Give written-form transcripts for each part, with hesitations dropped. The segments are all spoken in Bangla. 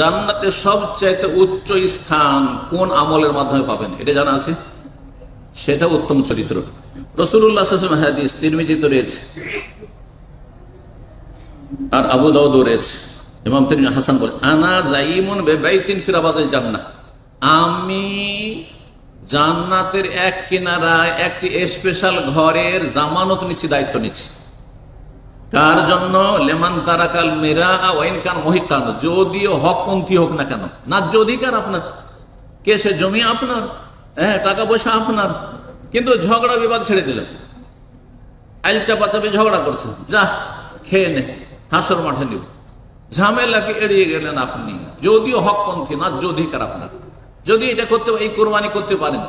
জান্নাতের সবচাইতে উচ্চ স্থান কোন আমলের মাধ্যমে পাবেন এটা জানা আছে? সেটা উত্তম চরিত্র। রাসূলুল্লাহ সাল্লাল্লাহু আলাইহি ওয়াসাল্লাম হাদিস তিরমিজিতে রয়েছে আর আবু দাউদে রয়েছে। ইমাম তিরমিজি হাসান বলেন, আনা যাইমুন বিবাইতিন ফি রাবাতিল জান্নাহ, আমি জান্নাতের এক কিনারায় একটি স্পেশাল ঘরের জামানত নিচ্ছি, দায়িত্ব নিচ্ছি। কার জন্য? লেমান তারাকাল মেরা ওয়াইন কান মুহিকান, যদিও হকপন্থী হোক না কেন, ন্যায্য অধিকার আপনার, কেসে জমি আপনার, হ্যাঁ টাকা পয়সা আপনার, কিন্তু ঝগড়া বিবাদ ছেড়ে দিলেন, আইল চাপাচাপি ঝগড়া করছে, যা খেয়ে নে, হাসর মাঠে নিব, ঝামেলাকে এড়িয়ে গেলেন আপনি, যদিও হকপন্থী, ন্যায্য অধিকার আপনার। যদি এটা করতে, এই কোরবানি করতে পারেন,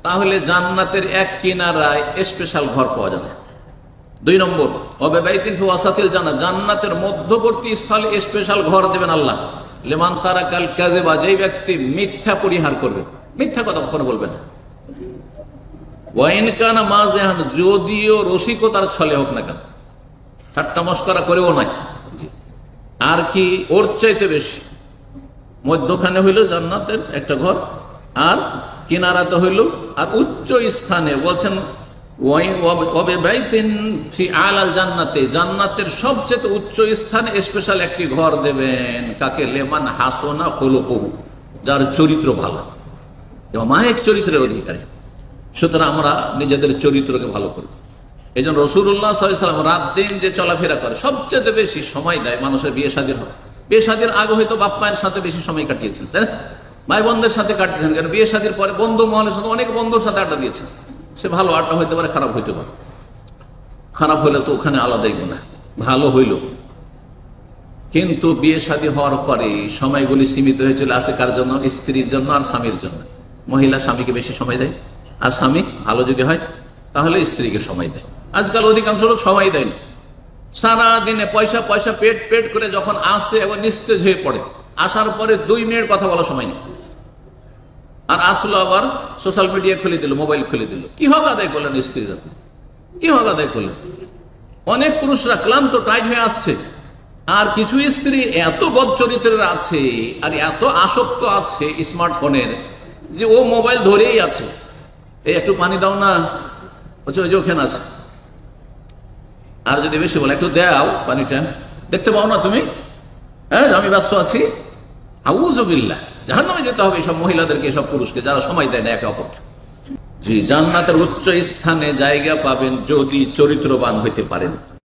তাহলে জান্নাতের এক কিনারায় স্পেশাল ঘর পাওয়া যাবে। 2 নম্বর, ওয়াবাইতিন ফি ওয়াসাতিল জান্নাহ, জান্নাতের মধ্যবর্তী স্থলে স্পেশাল ঘর দেবেন আল্লাহ। লিমান তারাকাল কাযিবা, যেই ব্যক্তি মিথ্যা পরিহার করবে, মিথ্যা কথা কখনো বলবে না। ওয়াইন কানা মাযিহান, যদিও রসিকতার ছলে হোক না কেন, ঠাট্টা মশকরা করেও নাই। আর কি ওর চাইতে বেশি? মধ্যখানে হইল জান্নাতের একটা ঘর, আর কিনারাতে হইল, আর উচ্চ স্থানে বলছেন জান্নাতে, জান্নাতের সবচেয়ে উচ্চ স্থানে স্পেশাল একটি ঘর দেবেন। কাকে? লেমান হাসনা খুলুকুহু, যার চরিত্র ভালো, মায়ের চরিত্রের অধিকারী। সুতরাং আমরা নিজেদের চরিত্রকে ভালো করব। এই জন্য রাসূলুল্লাহ সাল্লাল্লাহু আলাইহি ওয়াসাল্লাম রাত দিন যে চলাফেরা করে, সবচেয়ে বেশি সময় দেয় মানুষের বিয়ে শাদীর হয়। বিয়ে শাদীর আগে হয়তো বাপ মায়ের সাথে বেশি সময় কাটিয়েছেন, তাই না? ভাই বোনদের সাথে কাটিয়েছেন, কারণ বিয়ে শাদীর পরে বন্ধু মহলের সাথে অনেক বন্ধুর সাথে আড্ডা দিয়েছেন। সে ভালো আড্ডা হইতে পারে, খারাপ হইতে পারে, খারাপ হইলে তো ওখানে আলাদাই গুনাহ, ভালো হইল। কিন্তু বিয়ে শাদী হওয়ার পরে সময়গুলি সীমিত হয়ে চলে আসে কার জন্য? স্ত্রীর জন্য আর স্বামীর জন্য। মহিলা স্বামীকে বেশি সময় দেয়, আর স্বামী ভালো যদি হয় তাহলে স্ত্রীকে সময় দেয়। আজকাল অধিকাংশ লোক সময় দেয় না, সারাদিনে পয়সা পয়সা পেট পেট করে যখন আসে এবং নিস্তেজ হয়ে পড়ে, আসার পরে 2 মিনিট কথা বলা সময় নেই, আর আসলো আবার সোশ্যাল মিডিয়া খুলে দিল, মোবাইল খুলে দিল। কি হক আদায় করলেন স্ত্রীরা? কি হক আদায় করলেন? অনেক পুরুষরা ক্লান্ত, টাইট হয়ে আসছে, আর কিছু স্ত্রী এত বদ চরিত্রের আছে আর এত আসক্ত আছে স্মার্টফোনের, যে ও মোবাইল ধরেই আছে। এই একটু পানি দাও না, ওই যে ওখানে আছে। আর যদি বেশি বলে একটু দাও পানিটা, দেখতে পাও না তুমি, হ্যাঁ আমি ব্যস্ত আছি। আউযুবিল্লাহ, জাহান্নামে যেতে হবে সব মহিলাদেরকে, সব পুরুষকে যারা সময় দেয় না একে অপরকে। জি, জান্নাতের উচ্চ স্থানে জায়গা পাবেন যদি চরিত্রবান হইতে পারেন।